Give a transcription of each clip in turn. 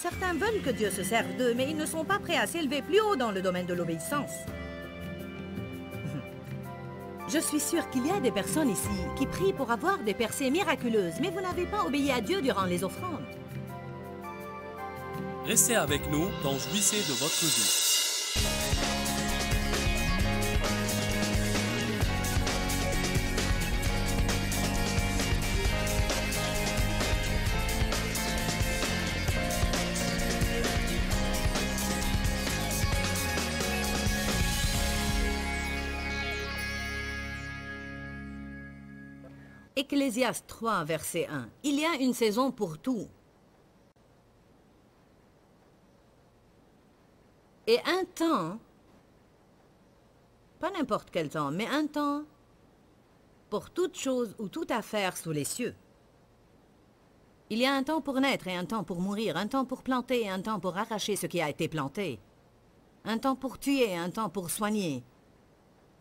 Certains veulent que Dieu se serve d'eux, mais ils ne sont pas prêts à s'élever plus haut dans le domaine de l'obéissance. Je suis sûre qu'il y a des personnes ici qui prient pour avoir des percées miraculeuses, mais vous n'avez pas obéi à Dieu durant les offrandes. Restez avec nous dans Jouissez de votre vie. Ecclésiaste 3, verset 1. Il y a une saison pour tout. Et un temps, pas n'importe quel temps, mais un temps pour toute chose ou toute affaire sous les cieux. Il y a un temps pour naître et un temps pour mourir, un temps pour planter et un temps pour arracher ce qui a été planté, un temps pour tuer et un temps pour soigner,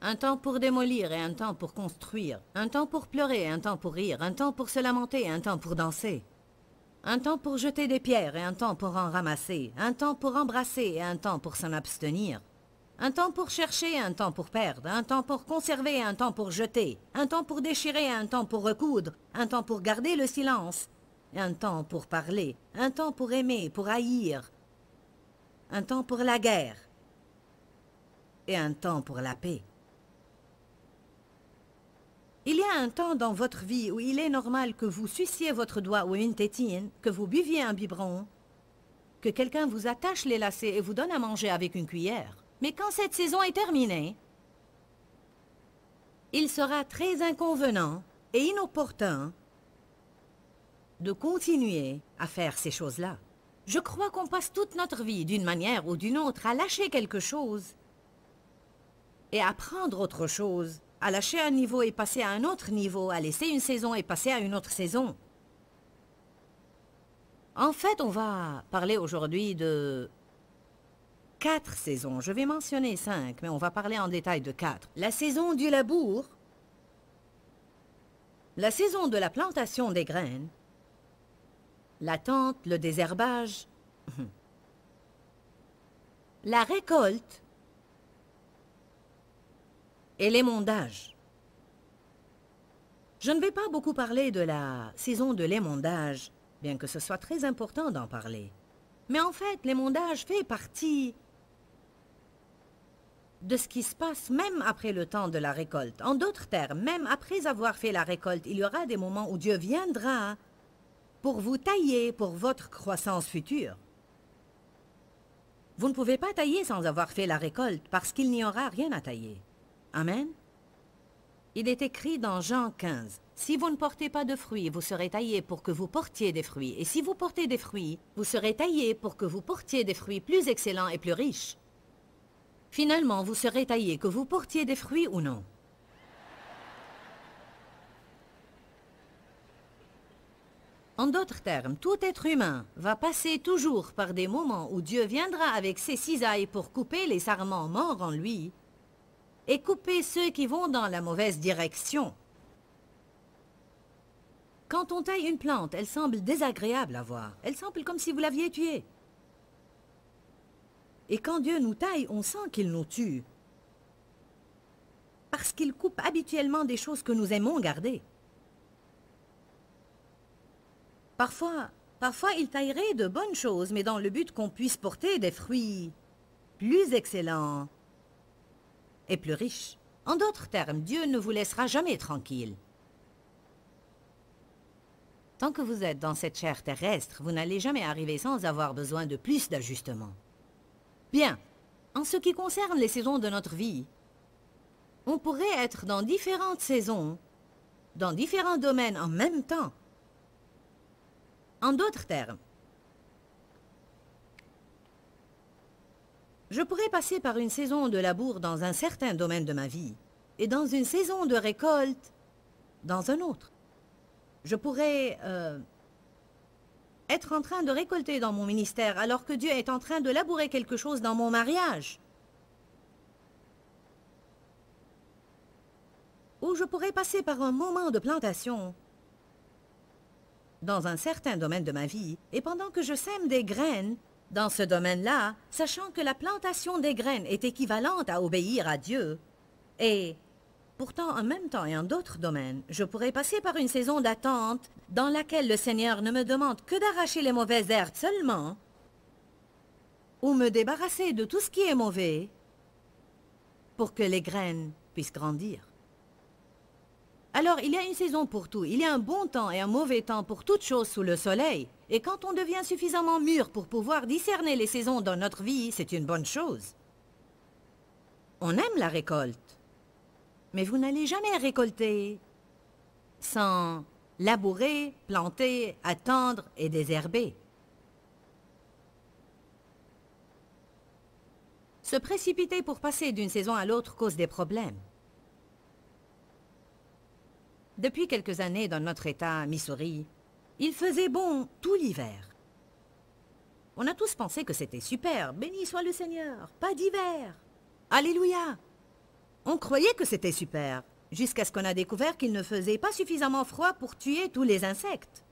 un temps pour démolir et un temps pour construire, un temps pour pleurer et un temps pour rire, un temps pour se lamenter et un temps pour danser, un temps pour jeter des pierres et un temps pour en ramasser, un temps pour embrasser et un temps pour s'en abstenir, un temps pour chercher et un temps pour perdre, un temps pour conserver et un temps pour jeter, un temps pour déchirer et un temps pour recoudre, un temps pour garder le silence, et un temps pour parler, un temps pour aimer, pour haïr, un temps pour la guerre et un temps pour la paix. Il y a un temps dans votre vie où il est normal que vous suciez votre doigt ou une tétine, que vous buviez un biberon, que quelqu'un vous attache les lacets et vous donne à manger avec une cuillère. Mais quand cette saison est terminée, il sera très inconvenant et inopportun de continuer à faire ces choses-là. Je crois qu'on passe toute notre vie, d'une manière ou d'une autre, à lâcher quelque chose et à prendre autre chose, à lâcher un niveau et passer à un autre niveau, à laisser une saison et passer à une autre saison. En fait, on va parler aujourd'hui de 4 saisons. Je vais mentionner 5, mais on va parler en détail de 4. La saison du labour, la saison de la plantation des graines, la tente, le désherbage, la récolte et l'émondage. Je ne vais pas beaucoup parler de la saison de l'émondage, bien que ce soit très important d'en parler. Mais en fait, l'émondage fait partie de ce qui se passe même après le temps de la récolte. En d'autres termes, même après avoir fait la récolte, il y aura des moments où Dieu viendra pour vous tailler pour votre croissance future. Vous ne pouvez pas tailler sans avoir fait la récolte, parce qu'il n'y aura rien à tailler. Amen. Il est écrit dans Jean 15, « Si vous ne portez pas de fruits, vous serez taillés pour que vous portiez des fruits. Et si vous portez des fruits, vous serez taillés pour que vous portiez des fruits plus excellents et plus riches. » Finalement, vous serez taillés que vous portiez des fruits ou non. En d'autres termes, tout être humain va passer toujours par des moments où Dieu viendra avec ses cisailles pour couper les sarments morts en lui et couper ceux qui vont dans la mauvaise direction. Quand on taille une plante, elle semble désagréable à voir. Elle semble comme si vous l'aviez tuée. Et quand Dieu nous taille, on sent qu'il nous tue. Parce qu'il coupe habituellement des choses que nous aimons garder. Parfois, il taillerait de bonnes choses, mais dans le but qu'on puisse porter des fruits plus excellents et plus riches. En d'autres termes, Dieu ne vous laissera jamais tranquille. Tant que vous êtes dans cette chair terrestre, vous n'allez jamais arriver sans avoir besoin de plus d'ajustements. Bien, en ce qui concerne les saisons de notre vie, on pourrait être dans différentes saisons, dans différents domaines en même temps. En d'autres termes, je pourrais passer par une saison de labour dans un certain domaine de ma vie et dans une saison de récolte dans un autre. Je pourrais être en train de récolter dans mon ministère alors que Dieu est en train de labourer quelque chose dans mon mariage. Ou je pourrais passer par un moment de plantation dans un certain domaine de ma vie, et pendant que je sème des graines dans ce domaine-là, sachant que la plantation des graines est équivalente à obéir à Dieu, et pourtant en même temps et en d'autres domaines, je pourrais passer par une saison d'attente dans laquelle le Seigneur ne me demande que d'arracher les mauvaises herbes seulement, ou me débarrasser de tout ce qui est mauvais, pour que les graines puissent grandir. Alors, il y a une saison pour tout. Il y a un bon temps et un mauvais temps pour toute chose sous le soleil. Et quand on devient suffisamment mûr pour pouvoir discerner les saisons dans notre vie, c'est une bonne chose. On aime la récolte. Mais vous n'allez jamais récolter sans labourer, planter, attendre et désherber. Se précipiter pour passer d'une saison à l'autre cause des problèmes. Depuis quelques années dans notre État, Missouri, il faisait bon tout l'hiver. On a tous pensé que c'était super, béni soit le Seigneur, pas d'hiver. Alléluia! On croyait que c'était super, jusqu'à ce qu'on a découvert qu'il ne faisait pas suffisamment froid pour tuer tous les insectes.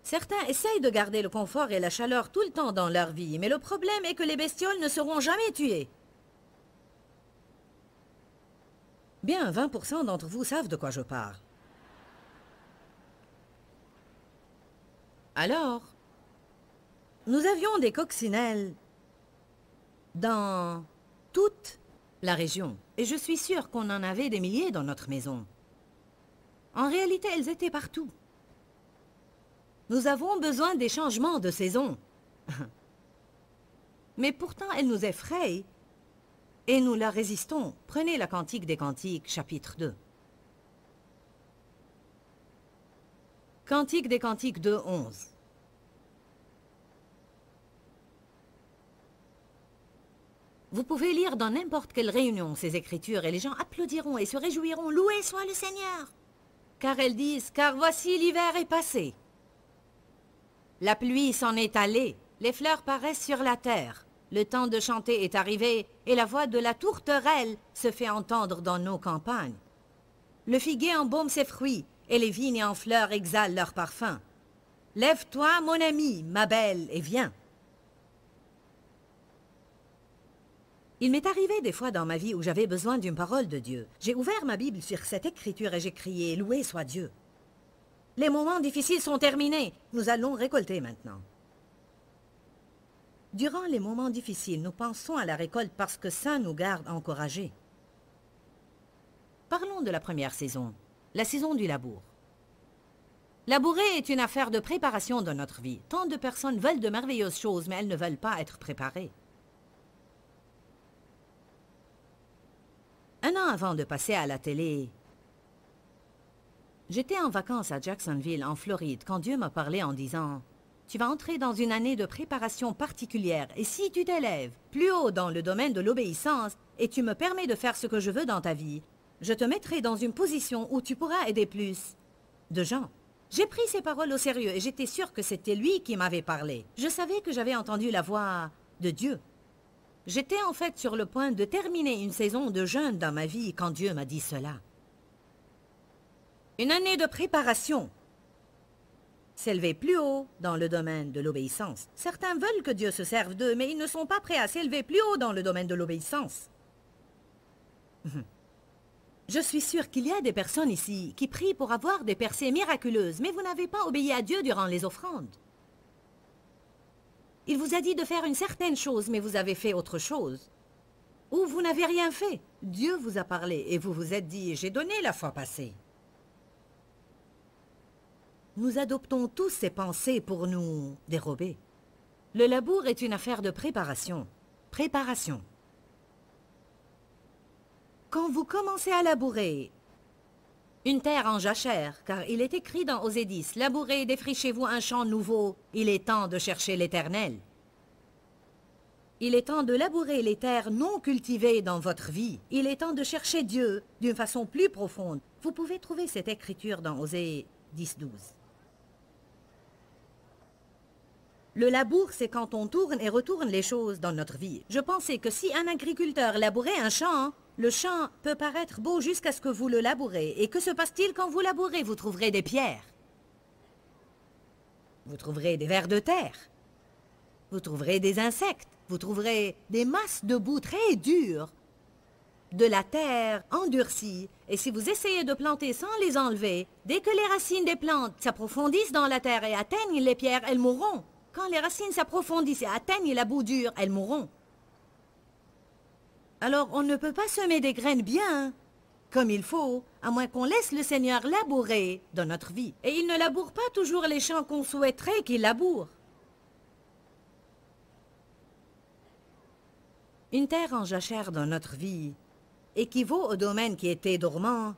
Certains essayent de garder le confort et la chaleur tout le temps dans leur vie, mais le problème est que les bestioles ne seront jamais tuées. Bien, 20% d'entre vous savent de quoi je parle. Alors, nous avions des coccinelles dans toute la région, et je suis sûre qu'on en avait des milliers dans notre maison. En réalité, elles étaient partout. Nous avons besoin des changements de saison. Mais pourtant, elles nous effrayent. Et nous la résistons. Prenez la Cantique des Cantiques, chapitre 2. Cantique des Cantiques 2, 11. Vous pouvez lire dans n'importe quelle réunion ces écritures et les gens applaudiront et se réjouiront. Loué soit le Seigneur! Car elles disent, car voici l'hiver est passé. La pluie s'en est allée, les fleurs paraissent sur la terre. Le temps de chanter est arrivé, et la voix de la tourterelle se fait entendre dans nos campagnes. Le figuier embaume ses fruits, et les vignes en fleurs exhalent leur parfum. Lève-toi, mon ami, ma belle, et viens. Il m'est arrivé des fois dans ma vie où j'avais besoin d'une parole de Dieu. J'ai ouvert ma Bible sur cette écriture et j'ai crié « Loué soit Dieu ». Les moments difficiles sont terminés. Nous allons récolter maintenant. Durant les moments difficiles, nous pensons à la récolte parce que ça nous garde encouragés. Parlons de la première saison, la saison du labour. Labourer est une affaire de préparation dans notre vie. Tant de personnes veulent de merveilleuses choses, mais elles ne veulent pas être préparées. Un an avant de passer à la télé, j'étais en vacances à Jacksonville, en Floride, quand Dieu m'a parlé en disant « Tu vas entrer dans une année de préparation particulière et si tu t'élèves plus haut dans le domaine de l'obéissance et tu me permets de faire ce que je veux dans ta vie, je te mettrai dans une position où tu pourras aider plus de gens. » J'ai pris ces paroles au sérieux et j'étais sûre que c'était lui qui m'avait parlé. Je savais que j'avais entendu la voix de Dieu. J'étais en fait sur le point de terminer une saison de jeûne dans ma vie quand Dieu m'a dit cela. Une année de préparation. S'élever plus haut dans le domaine de l'obéissance. Certains veulent que Dieu se serve d'eux, mais ils ne sont pas prêts à s'élever plus haut dans le domaine de l'obéissance. Je suis sûre qu'il y a des personnes ici qui prient pour avoir des percées miraculeuses, mais vous n'avez pas obéi à Dieu durant les offrandes. Il vous a dit de faire une certaine chose, mais vous avez fait autre chose. Ou vous n'avez rien fait. Dieu vous a parlé et vous vous êtes dit « J'ai donné la fois passée ». Nous adoptons tous ces pensées pour nous dérober. Le labour est une affaire de préparation. Préparation. Quand vous commencez à labourer une terre en jachère, car il est écrit dans Osée 10, « Labourez et défrichez-vous un champ nouveau, il est temps de chercher l'Éternel. » Il est temps de labourer les terres non cultivées dans votre vie. Il est temps de chercher Dieu d'une façon plus profonde. Vous pouvez trouver cette écriture dans Osée 10, 12. Le labour, c'est quand on tourne et retourne les choses dans notre vie. Je pensais que si un agriculteur labourait un champ, Le champ peut paraître beau jusqu'à ce que vous le labourez. Et que se passe-t-il quand vous labourez? Vous trouverez des pierres. Vous trouverez des vers de terre. Vous trouverez des insectes. Vous trouverez des masses de boue très dures. De la terre endurcie. Et si vous essayez de planter sans les enlever, dès que les racines des plantes s'approfondissent dans la terre et atteignent les pierres, elles mourront. Quand les racines s'approfondissent et atteignent la boue dure, elles mourront. Alors on ne peut pas semer des graines bien, comme il faut, à moins qu'on laisse le Seigneur labourer dans notre vie. Et il ne laboure pas toujours les champs qu'on souhaiterait qu'il laboure. Une terre en jachère dans notre vie équivaut au domaine qui était dormant,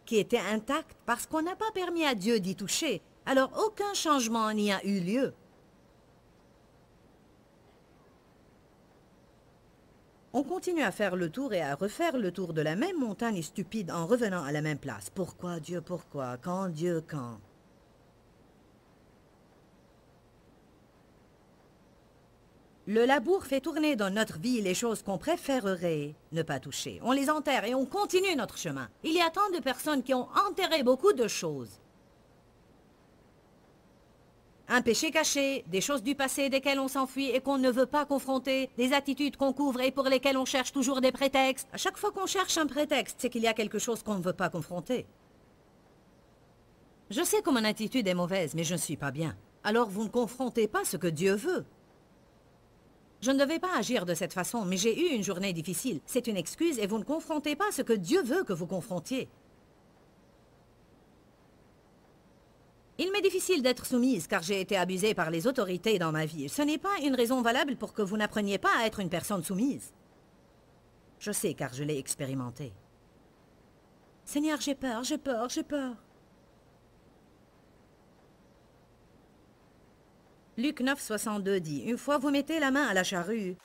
qui était intact parce qu'on n'a pas permis à Dieu d'y toucher. Alors aucun changement n'y a eu lieu. On continue à faire le tour et à refaire le tour de la même montagne stupide en revenant à la même place. Pourquoi, Dieu, pourquoi? Quand, Dieu, quand? Le labour fait tourner dans notre vie les choses qu'on préférerait ne pas toucher. On les enterre et on continue notre chemin. Il y a tant de personnes qui ont enterré beaucoup de choses. Un péché caché, des choses du passé desquelles on s'enfuit et qu'on ne veut pas confronter, des attitudes qu'on couvre et pour lesquelles on cherche toujours des prétextes. À chaque fois qu'on cherche un prétexte, c'est qu'il y a quelque chose qu'on ne veut pas confronter. Je sais que mon attitude est mauvaise, mais je ne suis pas bien. Alors vous ne confrontez pas ce que Dieu veut. Je ne devais pas agir de cette façon, mais j'ai eu une journée difficile. C'est une excuse et vous ne confrontez pas ce que Dieu veut que vous confrontiez. Il m'est difficile d'être soumise car j'ai été abusée par les autorités dans ma vie. Ce n'est pas une raison valable pour que vous n'appreniez pas à être une personne soumise. Je sais car je l'ai expérimenté. Seigneur, j'ai peur, j'ai peur, j'ai peur. Luc 9, 62 dit, « Une fois vous mettez la main à la charrue,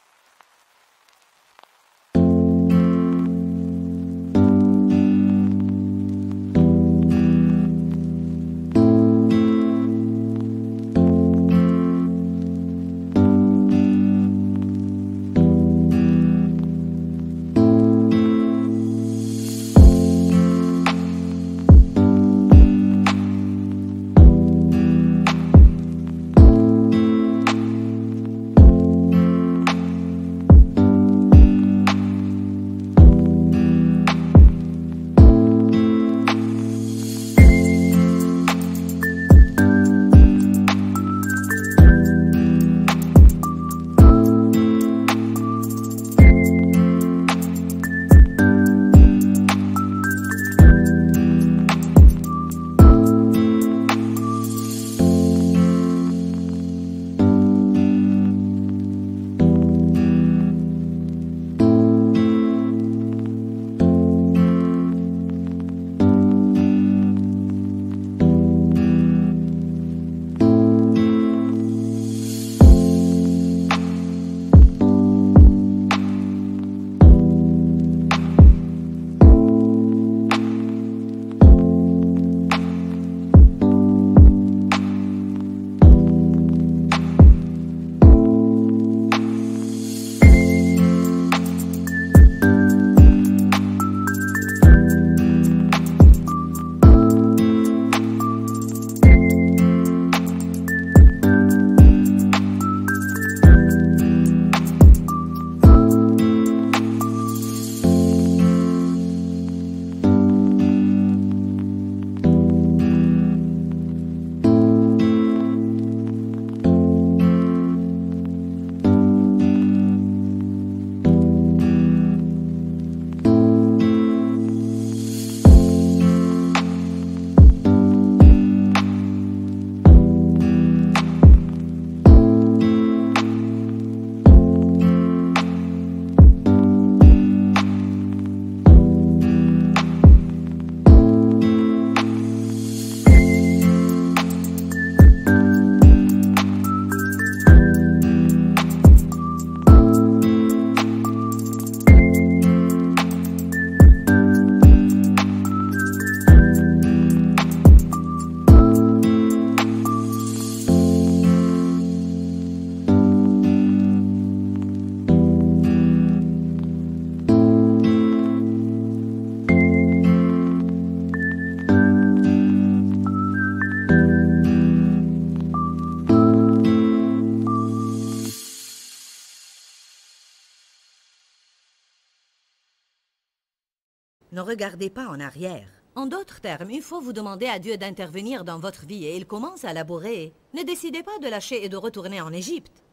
ne regardez pas en arrière. En d'autres termes, il faut vous demander à Dieu d'intervenir dans votre vie et il commence à labourer. Ne décidez pas de lâcher et de retourner en Égypte.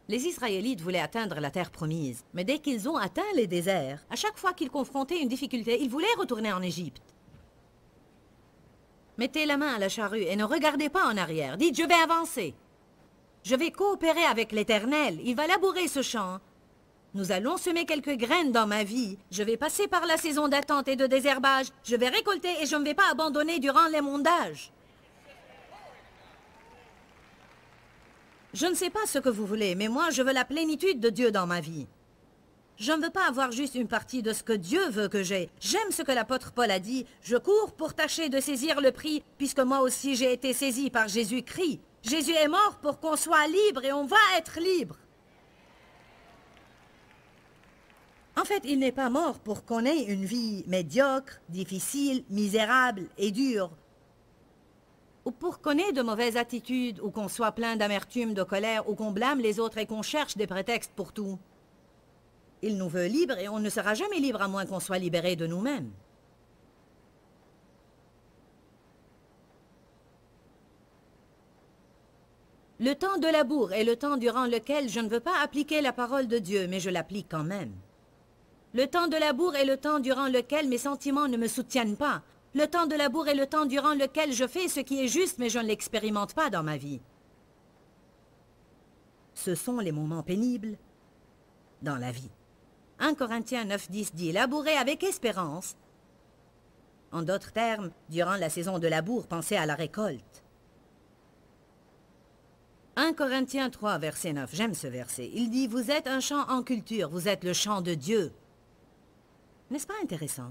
Les Israélites voulaient atteindre la terre promise, mais dès qu'ils ont atteint les déserts, à chaque fois qu'ils confrontaient une difficulté, ils voulaient retourner en Égypte. Mettez la main à la charrue et ne regardez pas en arrière. Dites, je vais avancer. Je vais coopérer avec l'Éternel. Il va labourer ce champ. Nous allons semer quelques graines dans ma vie. Je vais passer par la saison d'attente et de désherbage. Je vais récolter et je ne vais pas abandonner durant l'émondage. Je ne sais pas ce que vous voulez, mais moi, je veux la plénitude de Dieu dans ma vie. Je ne veux pas avoir juste une partie de ce que Dieu veut que j'ai. J'aime ce que l'apôtre Paul a dit. Je cours pour tâcher de saisir le prix, puisque moi aussi j'ai été saisi par Jésus-Christ. Jésus est mort pour qu'on soit libre et on va être libre. En fait, il n'est pas mort pour qu'on ait une vie médiocre, difficile, misérable et dure. Ou pour qu'on ait de mauvaises attitudes, ou qu'on soit plein d'amertume, de colère, ou qu'on blâme les autres et qu'on cherche des prétextes pour tout. Il nous veut libres et on ne sera jamais libre à moins qu'on soit libéré de nous-mêmes. Le temps de labour est le temps durant lequel je ne veux pas appliquer la parole de Dieu, mais je l'applique quand même. Le temps de labour est le temps durant lequel mes sentiments ne me soutiennent pas. Le temps de labour est le temps durant lequel je fais ce qui est juste, mais je ne l'expérimente pas dans ma vie. Ce sont les moments pénibles dans la vie. 1 Corinthiens 9:10 dit « Labourez avec espérance ». En d'autres termes, durant la saison de labour, pensez à la récolte. 1 Corinthiens 3, verset 9, j'aime ce verset. Il dit « Vous êtes un champ en culture, vous êtes le champ de Dieu ». N'est-ce pas intéressant?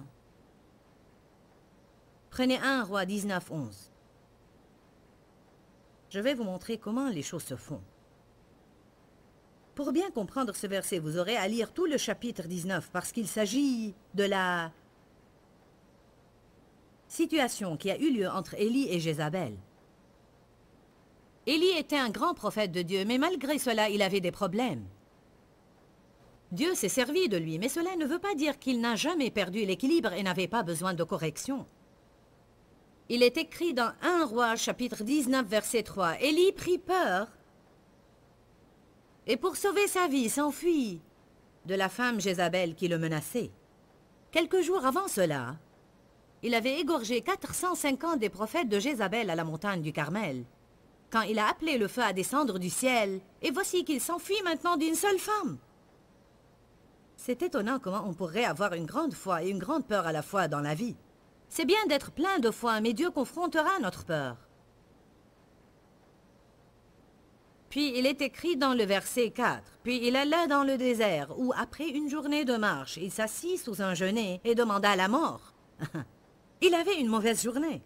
Prenez 1 Roi 19, 11. Je vais vous montrer comment les choses se font. Pour bien comprendre ce verset, vous aurez à lire tout le chapitre 19 parce qu'il s'agit de la situation qui a eu lieu entre Élie et Jézabel. Élie était un grand prophète de Dieu, mais malgré cela, il avait des problèmes. Dieu s'est servi de lui, mais cela ne veut pas dire qu'il n'a jamais perdu l'équilibre et n'avait pas besoin de correction. Il est écrit dans 1 Roi, chapitre 19, verset 3, « Élie prit peur et pour sauver sa vie s'enfuit de la femme Jézabel qui le menaçait. Quelques jours avant cela, il avait égorgé 450 des prophètes de Jézabel à la montagne du Carmel, quand il a appelé le feu à descendre du ciel, et voici qu'il s'enfuit maintenant d'une seule femme. » C'est étonnant comment on pourrait avoir une grande foi et une grande peur à la fois dans la vie. C'est bien d'être plein de foi, mais Dieu confrontera notre peur. Puis il est écrit dans le verset 4, « Puis il alla dans le désert, où après une journée de marche, il s'assit sous un genêt et demanda la mort. » Il avait une mauvaise journée.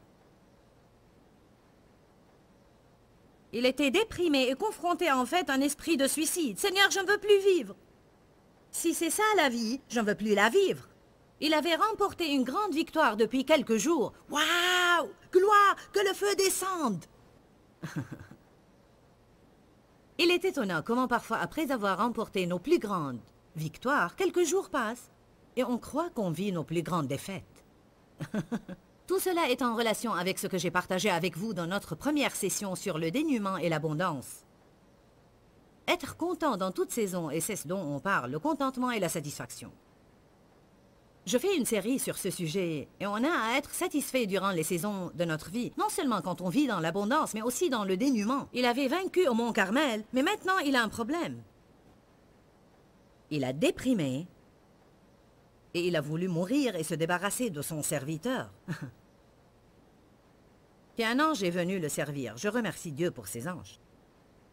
Il était déprimé et confronté en fait à un esprit de suicide. « Seigneur, je ne veux plus vivre. Si c'est ça la vie, je ne veux plus la vivre. » Il avait remporté une grande victoire depuis quelques jours. « Waouh! Gloire! Que le feu descende! » Il est étonnant comment parfois, après avoir remporté nos plus grandes victoires, quelques jours passent et on croit qu'on vit nos plus grandes défaites. Tout cela est en relation avec ce que j'ai partagé avec vous dans notre première session sur le dénuement et l'abondance. Être content dans toute saison, et c'est ce dont on parle, le contentement et la satisfaction. Je fais une série sur ce sujet, et on a à être satisfait durant les saisons de notre vie, non seulement quand on vit dans l'abondance, mais aussi dans le dénuement. Il avait vaincu au Mont Carmel, mais maintenant il a un problème. Il a déprimé, et il a voulu mourir et se débarrasser de son serviteur. Puis un ange est venu le servir. Je remercie Dieu pour ses anges.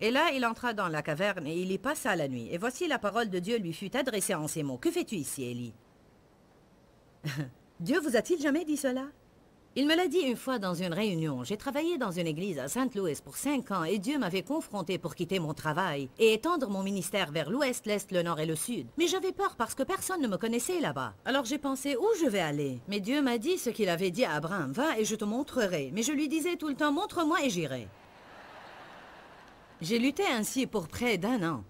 Et là, il entra dans la caverne et il y passa la nuit. Et voici la parole de Dieu lui fut adressée en ces mots. « Que fais-tu ici, Élie » Dieu vous a-t-il jamais dit cela? Il me l'a dit une fois dans une réunion. J'ai travaillé dans une église à Saint-Louis pour 5 ans et Dieu m'avait confronté pour quitter mon travail et étendre mon ministère vers l'ouest, l'est, le nord et le sud. Mais j'avais peur parce que personne ne me connaissait là-bas. Alors j'ai pensé où je vais aller. Mais Dieu m'a dit ce qu'il avait dit à Abraham. Va et je te montrerai. Mais je lui disais tout le temps, montre-moi et j'irai. J'ai lutté ainsi pour près d'1 an.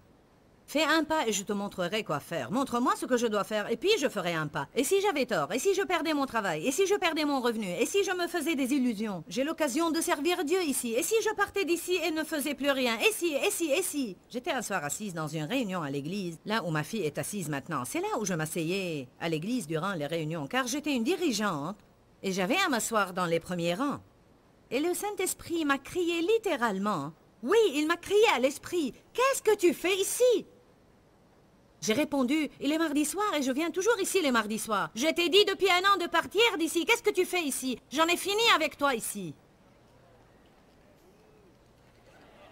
Fais un pas et je te montrerai quoi faire. Montre-moi ce que je dois faire et puis je ferai un pas. Et si j'avais tort? Et si je perdais mon travail? Et si je perdais mon revenu? Et si je me faisais des illusions? J'ai l'occasion de servir Dieu ici. Et si je partais d'ici et ne faisais plus rien? Et si, et si, et si? J'étais un soir assise dans une réunion à l'église, là où ma fille est assise maintenant. C'est là où je m'asseyais à l'église durant les réunions, car j'étais une dirigeante et j'avais à m'asseoir dans les premiers rangs. Et le Saint-Esprit m'a crié littéralement. Oui, il m'a crié à l'esprit. Qu'est-ce que tu fais ici? J'ai répondu, il est mardi soir et je viens toujours ici les mardis soirs. Je t'ai dit depuis 1 an de partir d'ici. Qu'est-ce que tu fais ici? J'en ai fini avec toi ici.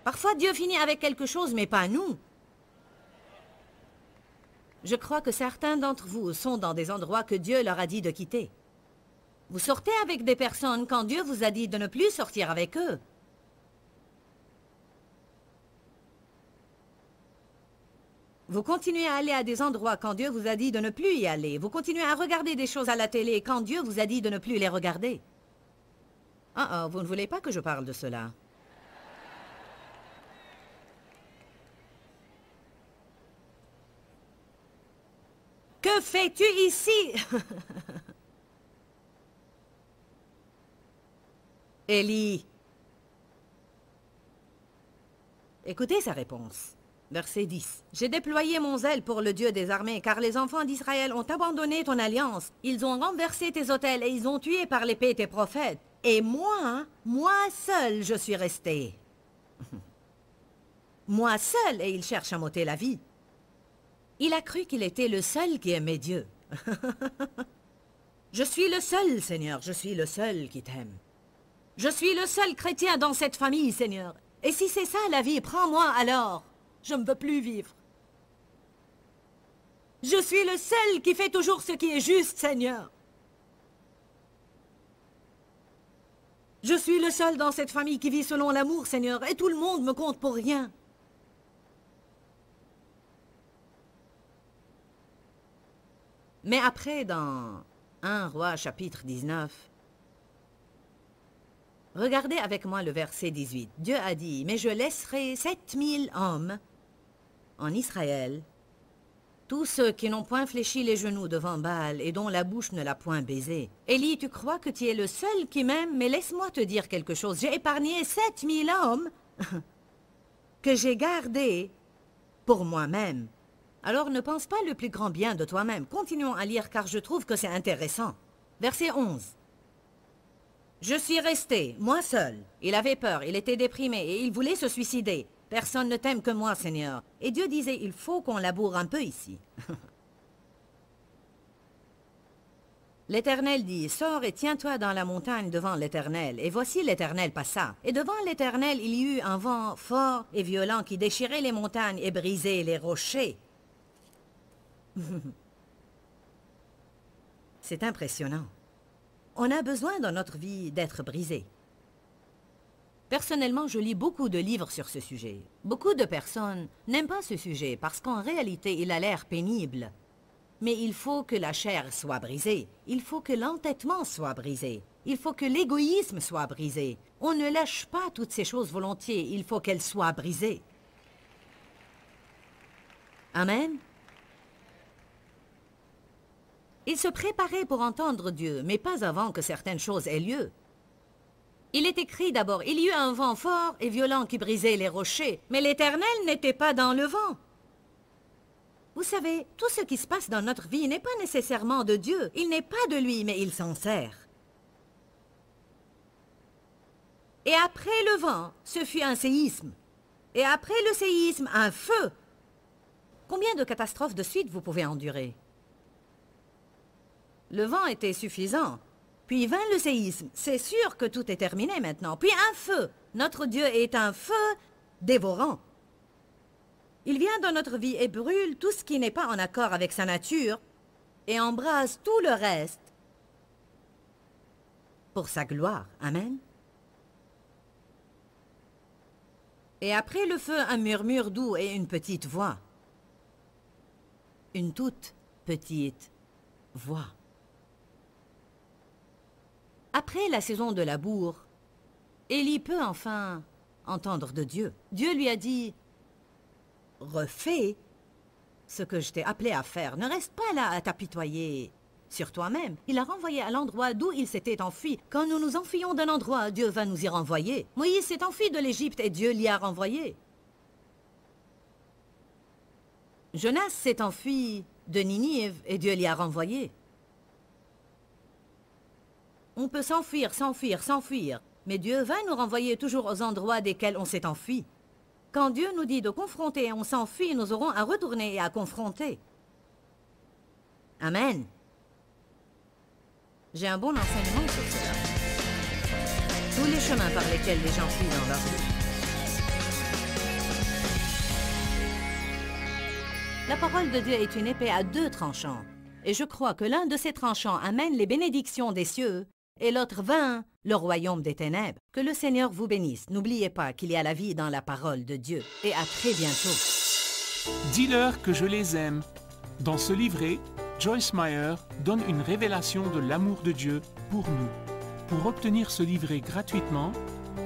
Parfois Dieu finit avec quelque chose, mais pas nous. Je crois que certains d'entre vous sont dans des endroits que Dieu leur a dit de quitter. Vous sortez avec des personnes quand Dieu vous a dit de ne plus sortir avec eux. Vous continuez à aller à des endroits quand Dieu vous a dit de ne plus y aller. Vous continuez à regarder des choses à la télé quand Dieu vous a dit de ne plus les regarder. Vous ne voulez pas que je parle de cela. Que fais-tu ici? Élie. Écoutez sa réponse. Verset 10. J'ai déployé mon zèle pour le Dieu des armées, car les enfants d'Israël ont abandonné ton alliance. Ils ont renversé tes autels et ils ont tué par l'épée tes prophètes. Et moi seul, je suis resté. Moi seul, et il cherche à m'ôter la vie. Il a cru qu'il était le seul qui aimait Dieu. Je suis le seul, Seigneur, je suis le seul qui t'aime. Je suis le seul chrétien dans cette famille, Seigneur. Et si c'est ça la vie, prends-moi alors. Je ne veux plus vivre. Je suis le seul qui fait toujours ce qui est juste, Seigneur. Je suis le seul dans cette famille qui vit selon l'amour, Seigneur, et tout le monde me compte pour rien. Mais après, dans 1 Roi chapitre 19, regardez avec moi le verset 18. Dieu a dit, « Mais je laisserai 7000 hommes en Israël, tous ceux qui n'ont point fléchi les genoux devant Baal et dont la bouche ne l'a point baisé. » Élie, tu crois que tu es le seul qui m'aime, mais laisse-moi te dire quelque chose. J'ai épargné 7000 hommes que j'ai gardés pour moi-même. Alors ne pense pas le plus grand bien de toi-même. Continuons à lire car je trouve que c'est intéressant. Verset 11. Je suis resté, moi seul. Il avait peur, il était déprimé et il voulait se suicider. Personne ne t'aime que moi, Seigneur. Et Dieu disait, il faut qu'on laboure un peu ici. L'Éternel dit, sors et tiens-toi dans la montagne devant l'Éternel. Et voici l'Éternel passa. Et devant l'Éternel, il y eut un vent fort et violent qui déchirait les montagnes et brisait les rochers. C'est impressionnant. On a besoin dans notre vie d'être brisé. Personnellement, je lis beaucoup de livres sur ce sujet. Beaucoup de personnes n'aiment pas ce sujet parce qu'en réalité, il a l'air pénible. Mais il faut que la chair soit brisée. Il faut que l'entêtement soit brisé. Il faut que l'égoïsme soit brisé. On ne lâche pas toutes ces choses volontiers. Il faut qu'elles soient brisées. Amen. Il se préparait pour entendre Dieu, mais pas avant que certaines choses aient lieu. Il est écrit d'abord, il y eut un vent fort et violent qui brisait les rochers, mais l'Éternel n'était pas dans le vent. Vous savez, tout ce qui se passe dans notre vie n'est pas nécessairement de Dieu. Il n'est pas de lui, mais il s'en sert. Et après le vent, ce fut un séisme. Et après le séisme, un feu. Combien de catastrophes de suite vous pouvez endurer? Le vent était suffisant. Puis vint le séisme. C'est sûr que tout est terminé maintenant. Puis un feu. Notre Dieu est un feu dévorant. Il vient dans notre vie et brûle tout ce qui n'est pas en accord avec sa nature et embrase tout le reste pour sa gloire. Amen. Et après le feu, un murmure doux et une petite voix. Une toute petite voix. Après la saison de labour, Élie peut enfin entendre de Dieu. Dieu lui a dit, refais Ce que je t'ai appelé à faire, ne reste pas là à t'apitoyer sur toi-même. Il a renvoyé à l'endroit d'où il s'était enfui. Quand nous nous enfuyons d'un endroit, Dieu va nous y renvoyer. Moïse s'est enfui de l'Égypte et Dieu l'y a renvoyé. Jonas s'est enfui de Ninive et Dieu l'y a renvoyé. On peut s'enfuir, s'enfuir, s'enfuir, mais Dieu va nous renvoyer toujours aux endroits desquels on s'est enfui. Quand Dieu nous dit de confronter et on s'enfuit, nous aurons à retourner et à confronter. Amen. J'ai un bon enseignement sur cela. Tous les chemins par lesquels les gens fuient dans leur vie. La parole de Dieu est une épée à 2 tranchants. Et je crois que l'un de ces tranchants amène les bénédictions des cieux et l'autre vainc le royaume des ténèbres. Que le Seigneur vous bénisse. N'oubliez pas qu'il y a la vie dans la parole de Dieu. Et à très bientôt. Dis-leur que je les aime. Dans ce livret, Joyce Meyer donne une révélation de l'amour de Dieu pour nous. Pour obtenir ce livret gratuitement,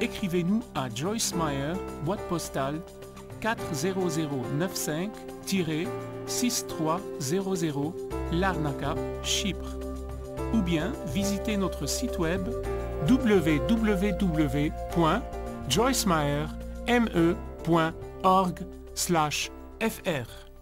écrivez-nous à Joyce Meyer, boîte postale 40095-6300 Larnaca, Chypre. Ou bien visitez notre site web www.joycemeyer.org/fr.